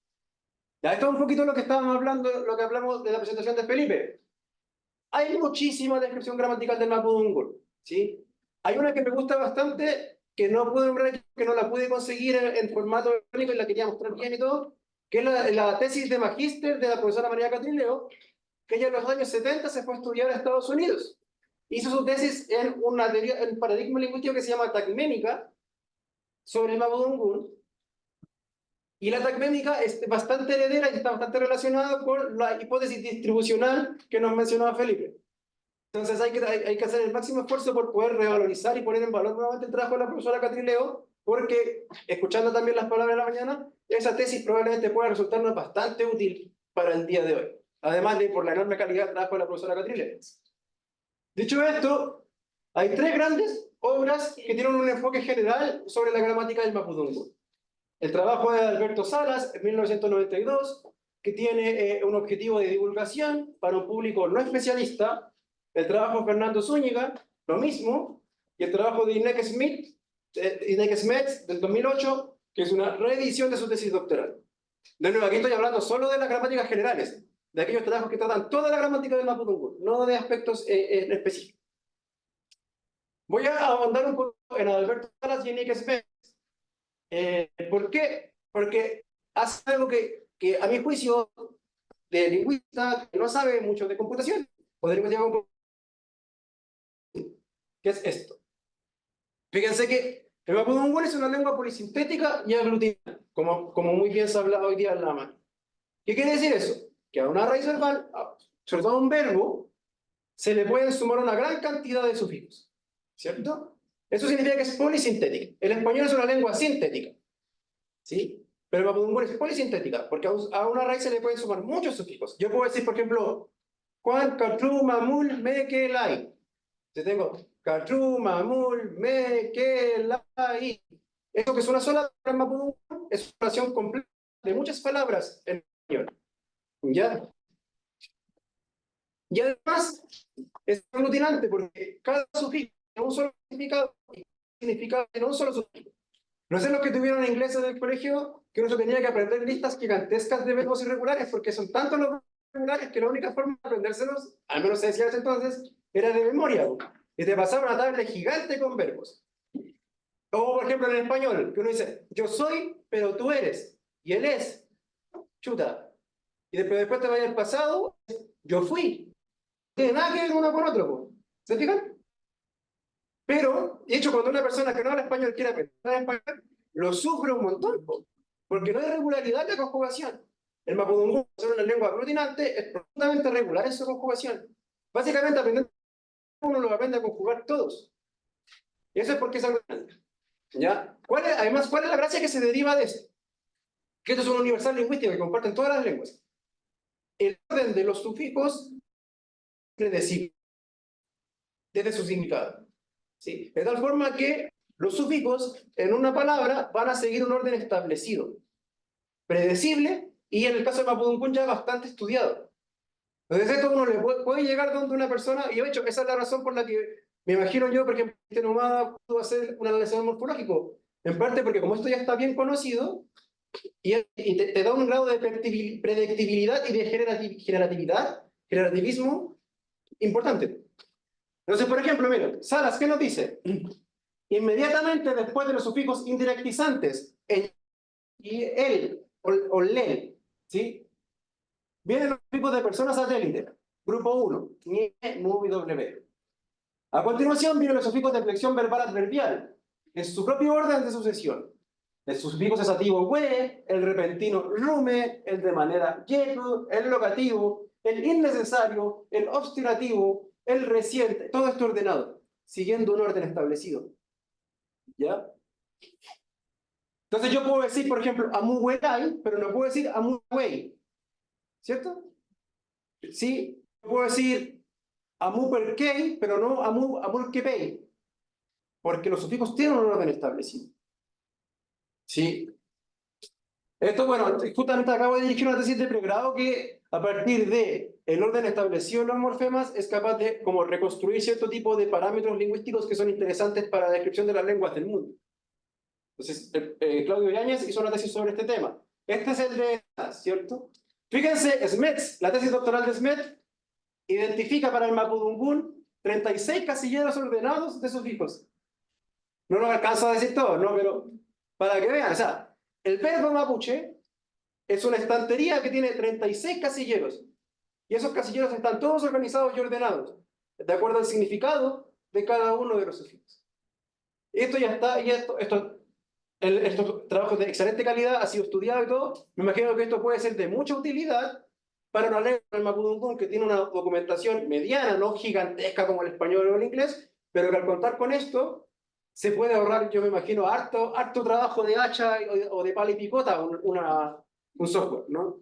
Ya, esto es un poquito lo que estábamos hablando, lo que hablamos de la presentación de Felipe. Hay muchísima descripción gramatical del mapudungún, ¿sí? Hay una que me gusta bastante, que no pude nombrar, que no la pude conseguir en formato electrónico y la quería mostrar bien y todo, que es la tesis de magíster de la profesora María Catrileo, que ella en los años 70 se fue a estudiar a Estados Unidos. Hizo su tesis en un paradigma lingüístico que se llama tacmémica, sobre el mapudungún. Y la tacmémica es bastante heredera y está bastante relacionada con la hipótesis distribucional que nos mencionaba Felipe. Entonces hay que hacer el máximo esfuerzo por poder revalorizar y poner en valor nuevamente el trabajo de la profesora Catrileo, porque, escuchando también las palabras de la mañana, esa tesis probablemente pueda resultarnos bastante útil para el día de hoy, además de por la enorme calidad del trabajo de la profesora Catrileo. Dicho esto, hay 3 grandes obras que tienen un enfoque general sobre la gramática del mapudungún. El trabajo de Alberto Salas, en 1992, que tiene un objetivo de divulgación para un público no especialista. El trabajo de Fernando Zúñiga, lo mismo. Y el trabajo de Inek Smets, del 2008, que es una reedición de su tesis doctoral. De nuevo, aquí estoy hablando solo de las gramáticas generales, de aquellos trabajos que tratan toda la gramática del mapudungún, no de aspectos específicos. Voy a ahondar un poco en Alberto Salas y Inek Smets. ¿Por qué? Porque hace algo que a mi juicio de lingüista que no sabe mucho de computación, o de lingüística computacional, ¿qué es esto? Fíjense que el mapudungún es una lengua polisintética y aglutinante, como muy bien se habla hoy día en la mano. ¿Qué quiere decir eso? Que a una raíz verbal, sobre todo a un verbo, se le pueden sumar una gran cantidad de sufijos, ¿cierto? Eso significa que es polisintética. El español es una lengua sintética, ¿sí? Pero el mapudungún es polisintética, porque a una raíz se le pueden sumar muchos sufijos. Yo puedo decir, por ejemplo, Juan, Catru, Mamul, Mekelai. Yo tengo Catru, Mamul, Mekelai. Esto que es una sola palabra en mapudungún es una oración completa de muchas palabras en español. ¿Ya? Y además es aglutinante porque cada sufijo tiene un solo significado y significado en un solo sufijo. No sé los que tuvieron inglés en el colegio, que uno se tenía que aprender listas gigantescas de verbos irregulares, porque son tantos los verbos irregulares que la única forma de aprendérselos, al menos se decía hasta entonces, era de memoria. Y te pasaba una tabla gigante con verbos. O, por ejemplo, en el español, que uno dice, yo soy, pero tú eres. Y él es. Chuta. Y después te vaya al pasado, yo fui. No tiene nada que ver uno con otro. ¿Se fijan? Pero, de hecho, cuando una persona que no habla español quiere aprender español, lo sufre un montón, porque no hay regularidad en la conjugación. El mapudungún, al ser una lengua aglutinante, es profundamente regular en su conjugación. Básicamente, aprendiendo uno lo aprende a conjugar todos. Y eso es porque es aglutinante. ¿Ya? Además, ¿cuál es la gracia que se deriva de esto? Que esto es un universal lingüístico que comparten todas las lenguas. El orden de los sufijos es predecible desde su significado. ¿Sí? De tal forma que los sufijos en una palabra van a seguir un orden establecido, predecible, y en el caso de mapudungún ya bastante estudiado. Entonces esto uno le puede llegar donde una persona, y de hecho esa es la razón por la que me imagino yo, por ejemplo, que Nomada pudo hacer un análisis morfológico, en parte porque como esto ya está bien conocido, y te da un grado de predictibilidad y de generativismo importante. Entonces, por ejemplo, mira, Salas, ¿qué nos dice? Inmediatamente después de los sufijos indirectizantes, el y el o le, ¿sí? Vienen los sufijos de persona satélite. Grupo 1, ñe, mu y w. A continuación vienen los sufijos de flexión verbal adverbial, en su propio orden de sucesión. El sufijo cesativo we, el repentino rume, el de manera yeku, el locativo, el innecesario, el obstinativo, el reciente, todo esto ordenado, siguiendo un orden establecido. ¿Ya? Entonces yo puedo decir, por ejemplo, amuwelai, pero no puedo decir amuwei. ¿Cierto? Sí, puedo decir amuperkei, pero no amurkepei, porque los sufijos tienen un orden establecido. Sí. Esto, bueno, justamente acabo de dirigir una tesis de pregrado que a partir de el orden establecido en los morfemas es capaz de como reconstruir cierto tipo de parámetros lingüísticos que son interesantes para la descripción de las lenguas del mundo. Entonces, Claudio Yáñez hizo una tesis sobre este tema. Este es el de, ¿cierto? Fíjense, Smets, la tesis doctoral de Smets, identifica para el mapudungún 36 casilleros ordenados de sufijos. No nos alcanza a decir todo, ¿no? Pero para que vean, o sea, el verbo mapuche es una estantería que tiene 36 casilleros. Y esos casilleros están todos organizados y ordenados, de acuerdo al significado de cada uno de los sufijos. Esto ya está, y estos trabajos de excelente calidad, ha sido estudiado y todo. Me imagino que esto puede ser de mucha utilidad para una lengua del mapudungún que tiene una documentación mediana, no gigantesca como el español o el inglés, pero que al contar con esto se puede ahorrar, yo me imagino, harto trabajo de hacha o de pala y picota, un software, ¿no?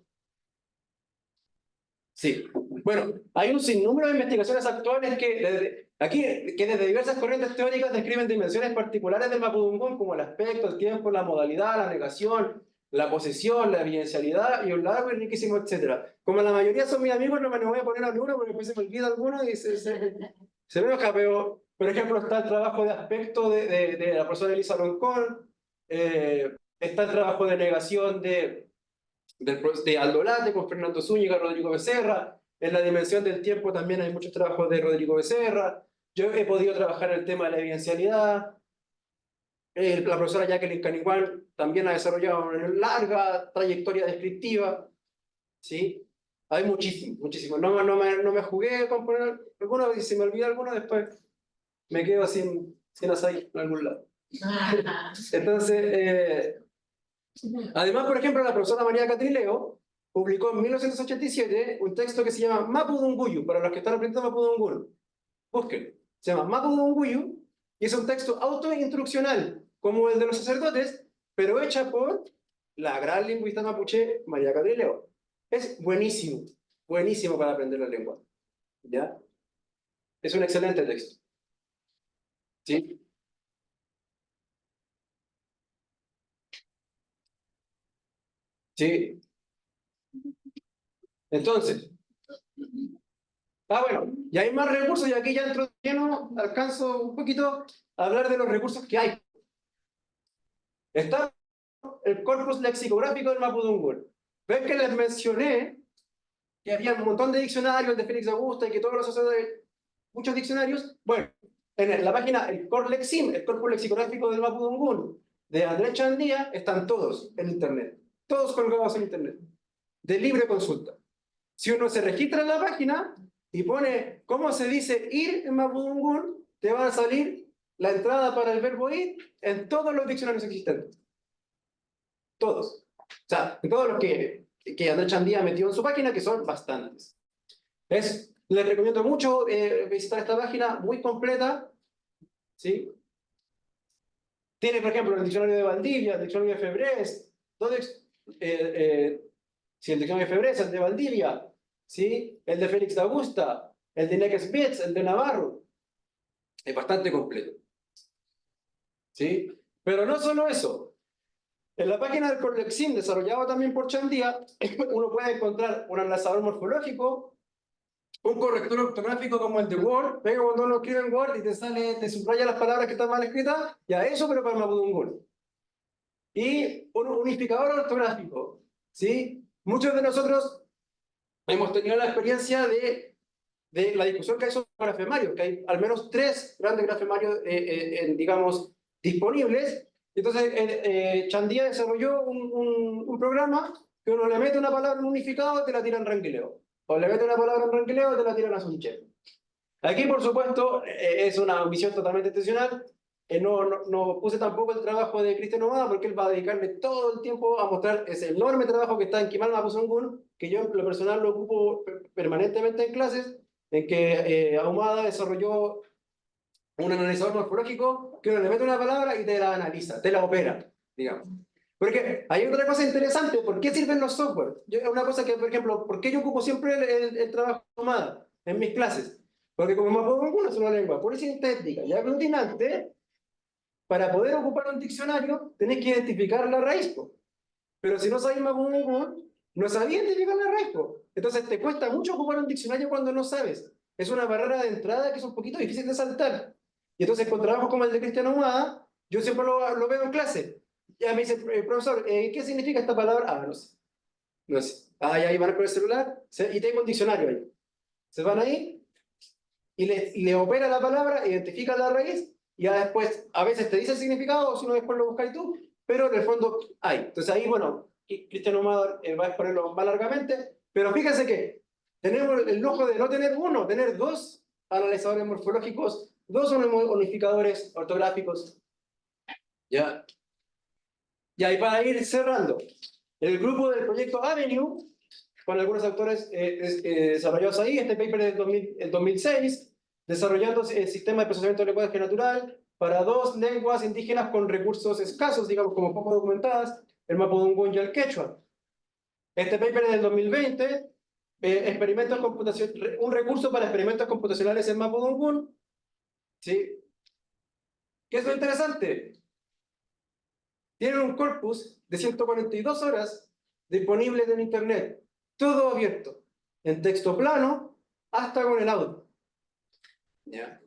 Sí. Bueno, hay un sinnúmero de investigaciones actuales que desde diversas corrientes teóricas describen dimensiones particulares del mapudungún, como el aspecto, el tiempo, la modalidad, la negación, la posesión, la evidencialidad y un largo y riquísimo, etcétera. Como la mayoría son mis amigos, no me voy a poner a uno porque después se me olvida alguno y se me enoja, pero por ejemplo está el trabajo de aspecto de la profesora Elisa Roncón, está el trabajo de negación de Aldolate con Fernando Zúñiga, Rodrigo Becerra. En la dimensión del tiempo también hay muchos trabajos de Rodrigo Becerra. Yo he podido trabajar el tema de la evidencialidad. La profesora Jacqueline Caniguán también ha desarrollado una larga trayectoria descriptiva. ¿Sí? Hay muchísimo. No me jugué con poner alguno, y si me olvida alguno, después me quedo sin açaí en algún lado. Entonces, además, por ejemplo, la profesora María Catrileo publicó en 1987 un texto que se llama Mapudunguyu, para los que están aprendiendo Mapudungun. Busquen. Se llama Mapudunguyu y es un texto autoinstruccional, como el de los sacerdotes, pero hecha por la gran lingüista mapuche María Catrileo. Es buenísimo para aprender la lengua. ¿Ya? Es un excelente texto. ¿Sí? Sí. Entonces, bueno, y hay más recursos y aquí ya entro lleno, alcanzo un poquito a hablar de los recursos que hay. Está el corpus lexicográfico del mapudungún. ¿Ven que les mencioné que había un montón de diccionarios de Félix Augusta y que todos los asociados muchos diccionarios? Bueno, en la página, el Corlexim, el corpus lexicográfico del mapudungún, de Andrés Chandía, están todos en internet. Todos colgados en internet. De libre consulta. Si uno se registra en la página y pone cómo se dice ir en mapudungún, te va a salir la entrada para el verbo ir en todos los diccionarios existentes. Todos. O sea, en todos los que Andrés Chandía metió en su página, que son bastantes. Les recomiendo mucho visitar esta página, muy completa. ¿Sí? Tiene, por ejemplo, el diccionario de Valdivia, el diccionario de Febrés, si el diccionario de Febrés, el de Valdivia, ¿sí? El de Félix de Augusta, el de Neques Bietz, el de Navarro. Es bastante completo. ¿Sí? Pero no solo eso. En la página del Corlexim, desarrollado también por Chandía, uno puede encontrar un enlazador morfológico, un corrector ortográfico como el de Word. Venga, cuando uno escribe en Word y te subraya las palabras que están mal escritas, ya eso, pero para mapudungún. Y un unificador ortográfico. ¿Sí? Muchos de nosotros hemos tenido la experiencia de la discusión que hay sobre grafemarios, que hay al menos 3 grandes grafemarios, digamos, disponibles. Entonces, Chandía desarrolló un programa que uno le mete una palabra en unificado y te la tira en ranquileo. O le meten una palabra en ranquileo o te la tiran a Sunchero. Aquí, por supuesto, es una omisión totalmente intencional. No puse tampoco el trabajo de Cristian Ahumada porque él va a dedicarle todo el tiempo a mostrar ese enorme trabajo que está en Kimal Mapudungun, que yo en lo personal lo ocupo permanentemente en clases, en que Ahumada desarrolló un analizador morfológico que uno le mete una palabra y te la analiza, te la opera, digamos. Porque hay otra cosa interesante, ¿por qué sirven los software? Una cosa que, por ejemplo, ¿por qué yo ocupo siempre el trabajo de Ahumada en mis clases? Porque como Mapudungun es una lengua pura y sintética y aglutinante, para poder ocupar un diccionario tenés que identificar la raíz. Pero si no sabes Mapudungun, no sabías identificar la raíz. Entonces te cuesta mucho ocupar un diccionario cuando no sabes. Es una barrera de entrada que es un poquito difícil de saltar. Y entonces con trabajos como el de Cristian Ahumada, yo siempre lo veo en clase. Ya me dice, profesor, ¿qué significa esta palabra? Ah, no sé. No sé. Ah, ya ahí van con el celular y tengo un diccionario ahí. Se van ahí y le opera la palabra, identifica la raíz y ya después a veces te dice el significado o si no después lo buscas tú, pero en el fondo hay. Entonces ahí, bueno, Cristian Ahumada va a exponerlo más largamente, pero fíjense que tenemos el lujo de no tener uno, tener dos analizadores morfológicos, dos unificadores ortográficos. Ya. Y para ir cerrando, el grupo del proyecto Avenue, con algunos autores desarrollados ahí, este paper del 2006, desarrollando el sistema de procesamiento de lenguaje natural para dos lenguas indígenas con recursos escasos, digamos, como poco documentadas, el mapudungun y el quechua. Este paper es del 2020, un recurso para experimentos computacionales en mapudungun. ¿Sí? ¿Qué es lo interesante? Tienen un corpus de 142 horas disponibles en Internet, todo abierto, en texto plano, hasta con el audio. ¿Ya?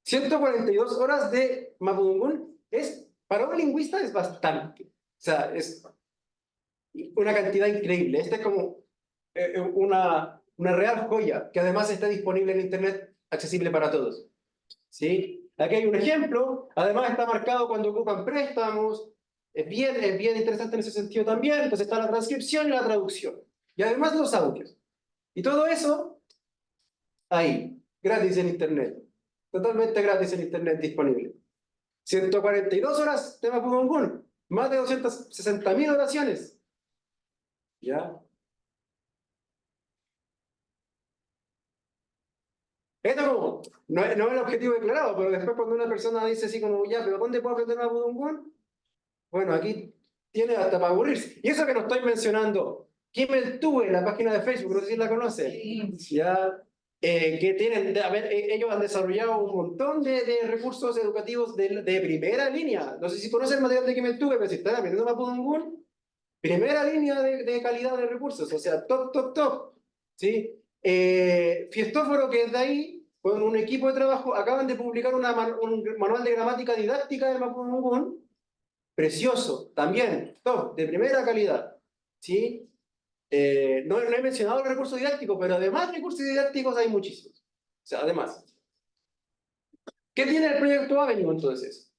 142 horas de Mapudungun para un lingüista es bastante. O sea, es una cantidad increíble. Esta es como una real joya, que además está disponible en Internet, accesible para todos. ¿Sí? Aquí hay un ejemplo, además está marcado cuando ocupan préstamos, es bien interesante en ese sentido también, entonces está la transcripción y la traducción, y además los audios. Y todo eso, ahí, gratis en Internet, totalmente gratis en Internet disponible. 142 horas de Mapudungun, más de 260.000 oraciones. ¿Ya? Esto como, no es el objetivo declarado, pero después cuando una persona dice así como, ya, pero ¿dónde puedo aprender Mapudungun? Bueno, aquí tiene hasta para aburrirse. Y eso que no estoy mencionando, Kimeltube, la página de Facebook, no sé si la conocen. Sí. Ya, que tienen, a ver, ellos han desarrollado un montón de recursos educativos de primera línea. No sé si conocen el material de Kimeltube, pero si están aprendiendo Mapudungun, primera línea de calidad de recursos, o sea, top, top, top. ¿Sí? Fiestóforo, que es de ahí, con un equipo de trabajo, acaban de publicar un manual de gramática didáctica de Mapudungun, precioso, también, top, de primera calidad. ¿Sí? No he mencionado el recurso didáctico, pero además recursos didácticos hay muchísimos. O sea, además. ¿Qué tiene el proyecto Avenue entonces?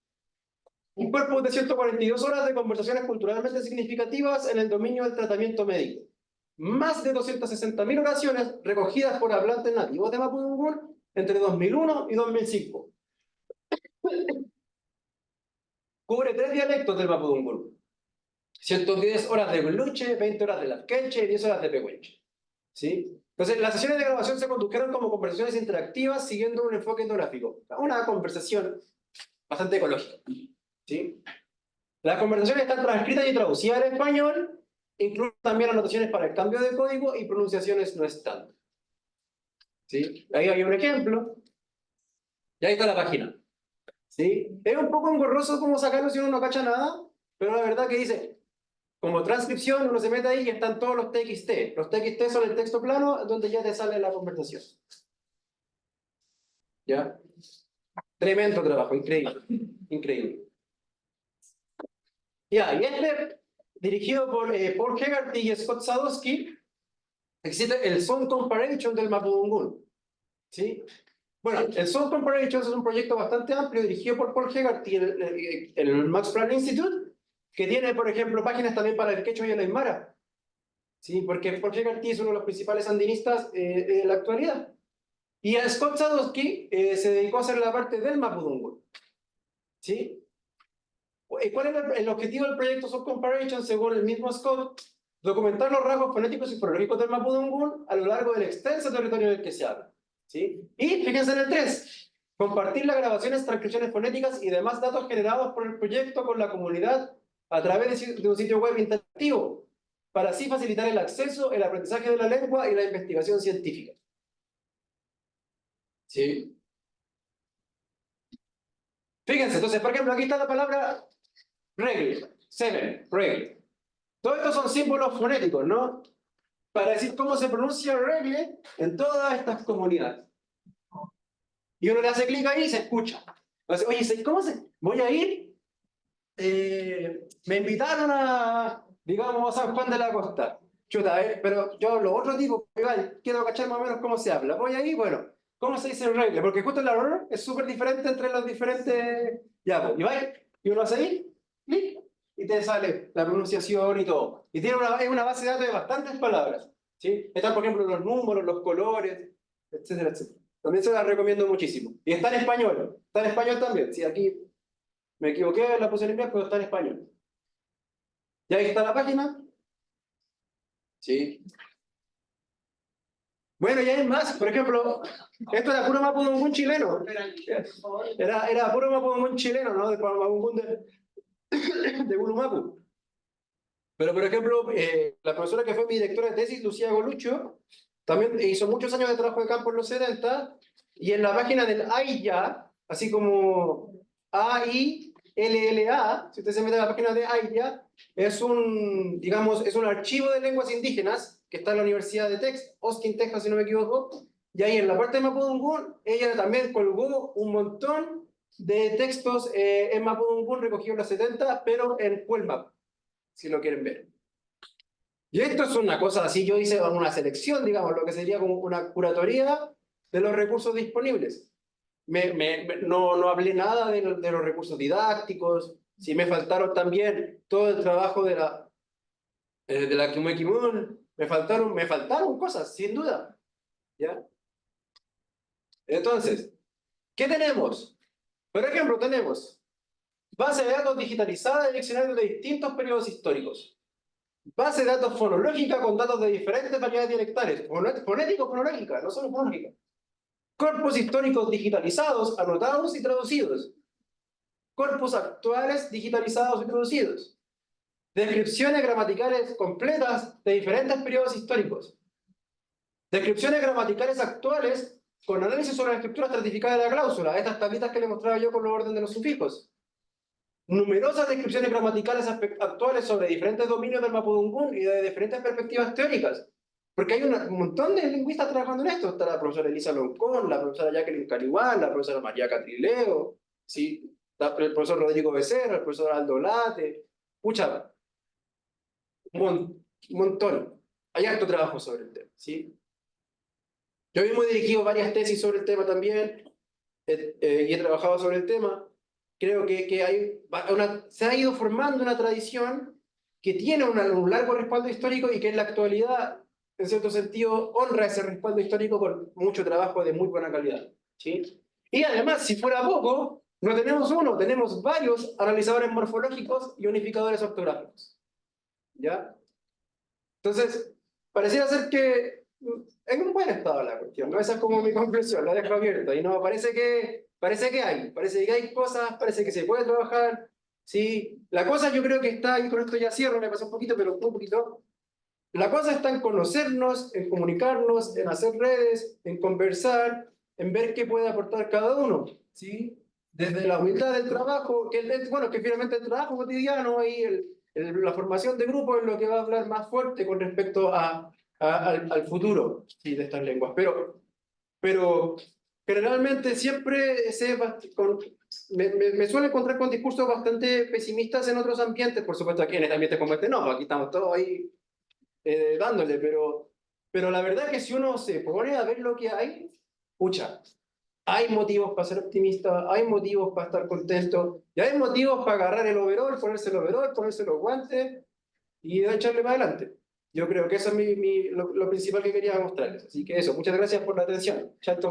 Un cuerpo de 142 horas de conversaciones culturalmente significativas en el dominio del tratamiento médico. Más de 260.000 oraciones recogidas por hablantes nativos de Mapudungun entre 2001 y 2005. Cubre 3 dialectos del Mapudungun. 110 horas de Gluche, 20 horas de Larquenche y 10 horas de Pehuenche. ¿Sí? Entonces, las sesiones de grabación se condujeron como conversaciones interactivas siguiendo un enfoque etnográfico. Una conversación bastante ecológica. ¿Sí? Las conversaciones están transcritas y traducidas al español, incluyen también anotaciones para el cambio de código y pronunciaciones no estándar. ¿Sí? Ahí hay un ejemplo. Y ahí está la página. ¿Sí? Es un poco engorroso cómo sacarlo si uno no cacha nada, pero la verdad que dice, como transcripción, uno se mete ahí y están todos los TXT. Los TXT son el texto plano donde ya te sale la conversación. ¿Ya? Tremendo trabajo, increíble. Increíble. Ya, y dirigido por Paul Hegarty y Scott Sadowski, existe el Sound Comparison del Mapudungun. ¿Sí? Bueno, el Sound Comparison es un proyecto bastante amplio dirigido por Paul Hegarty y el Max Planck Institute, que tiene, por ejemplo, páginas también para el quechua y el aymara. ¿sí? Porque Jorge Cartier es uno de los principales sandinistas en la actualidad. Y a Scott Sadowski se dedicó a hacer la parte del Mapudungun, ¿sí? ¿Cuál era el objetivo del proyecto Soft Comparison, según el mismo Scott? Documentar los rasgos fonéticos y fonológicos del Mapudungun a lo largo del extenso territorio del que se habla, ¿sí? Y fíjense en el 3, compartir las grabaciones, transcripciones fonéticas y demás datos generados por el proyecto con la comunidad a través de un sitio web interactivo, para así facilitar el acceso, el aprendizaje de la lengua y la investigación científica. ¿Sí? Fíjense, entonces, por ejemplo, aquí está la palabra regle, seven, regle. Todos estos son símbolos fonéticos, ¿no? Para decir cómo se pronuncia regle en todas estas comunidades. Y uno le hace clic ahí y se escucha. Entonces, oye, ¿cómo se...? Voy a ir... me invitaron a, digamos, a San Juan de la Costa. Chuta, pero yo lo otro digo, igual, quiero cachar más o menos cómo se habla. Voy ahí, bueno, ¿cómo se dice regle? Porque justo la R es súper diferente entre los diferentes... Ya, pues, y va, y uno hace ahí, clic, y te sale la pronunciación y todo. Y tiene es una base de datos de bastantes palabras, ¿sí? Están, por ejemplo, los números, los colores, etcétera, etcétera. También se las recomiendo muchísimo. Y está en español también. Sí, aquí me equivoqué, la puse en inglés, pero está en español. ¿Y ahí está la página? Sí. Bueno, y hay más. Por ejemplo, esto era puro Mapudungun chileno. Era puro Mapudungun chileno, ¿no? De Mapudungun de Gulumapu. Pero, por ejemplo, la profesora que fue mi directora de tesis, Lucía Golucho, también hizo muchos años de trabajo de campo en los 70, y en la página del AIYA, así como AILLA, si usted se mete a la página de AIYA, es un, digamos, es un archivo de lenguas indígenas que está en la Universidad de Texas, Austin, Texas, si no me equivoco, y ahí en la parte de Mapudungun, ella también colgó un montón de textos en Mapudungun recogidos en los 70, pero en Puelmap, si lo quieren ver. Y esto es una cosa así, yo hice una selección, digamos, lo que sería como una curatoría de los recursos disponibles. No hablé nada de los recursos didácticos, si me faltaron también todo el trabajo de la Kimun, me faltaron cosas, sin duda. ¿Ya? Entonces, ¿qué tenemos? Por ejemplo, tenemos base de datos digitalizada de diccionarios de distintos periodos históricos. Base de datos fonológica con datos de diferentes variedades dialectales. Fonético-fonológica, no solo fonológica. Corpus históricos digitalizados, anotados y traducidos. Corpus actuales digitalizados y traducidos. Descripciones gramaticales completas de diferentes periodos históricos. Descripciones gramaticales actuales con análisis sobre la estructura estratificada de la cláusula. Estas tablitas que le mostraba yo con los orden de los sufijos. Numerosas descripciones gramaticales actuales sobre diferentes dominios del Mapudungun y de diferentes perspectivas teóricas. Porque hay un montón de lingüistas trabajando en esto. Está la profesora Elisa Loncón, la profesora Jacqueline Carihuán, la profesora María Catrileo, ¿sí? El profesor Rodrigo Becerra, el profesor Aldo Late. Pucha, un montón. Hay harto trabajo sobre el tema, ¿sí? Yo mismo he dirigido varias tesis sobre el tema también, y he trabajado sobre el tema. Creo que se ha ido formando una tradición que tiene un largo respaldo histórico y que en la actualidad, en cierto sentido, honra ese respaldo histórico con mucho trabajo de muy buena calidad, ¿sí? Y además, si fuera poco, no tenemos uno, tenemos varios analizadores morfológicos y unificadores ortográficos, ¿ya? Entonces, pareciera ser que en un buen estado la cuestión, ¿no? Esa es como mi conclusión, la dejo abierta. Y no, parece que hay cosas, parece que se puede trabajar, ¿sí? La cosa yo creo que está, y con esto ya cierro, me pasó un poquito, pero un poquito. La cosa está en conocernos, en comunicarnos, en hacer redes, en conversar, en ver qué puede aportar cada uno, ¿sí? Desde la humildad del trabajo, que finalmente el trabajo cotidiano y la formación de grupo es lo que va a hablar más fuerte con respecto al futuro, ¿sí? De estas lenguas. Pero generalmente siempre me suelo encontrar con discursos bastante pesimistas en otros ambientes, por supuesto aquí en este ambiente como este no, aquí estamos todos ahí dándole, pero la verdad es que si uno se pone a ver lo que hay, pucha, hay motivos para ser optimista, hay motivos para estar contento, y hay motivos para agarrar el overall, ponerse los guantes y echarle para adelante. Yo creo que eso es lo principal que quería mostrarles. Así que eso, muchas gracias por la atención. Chao, Tomás.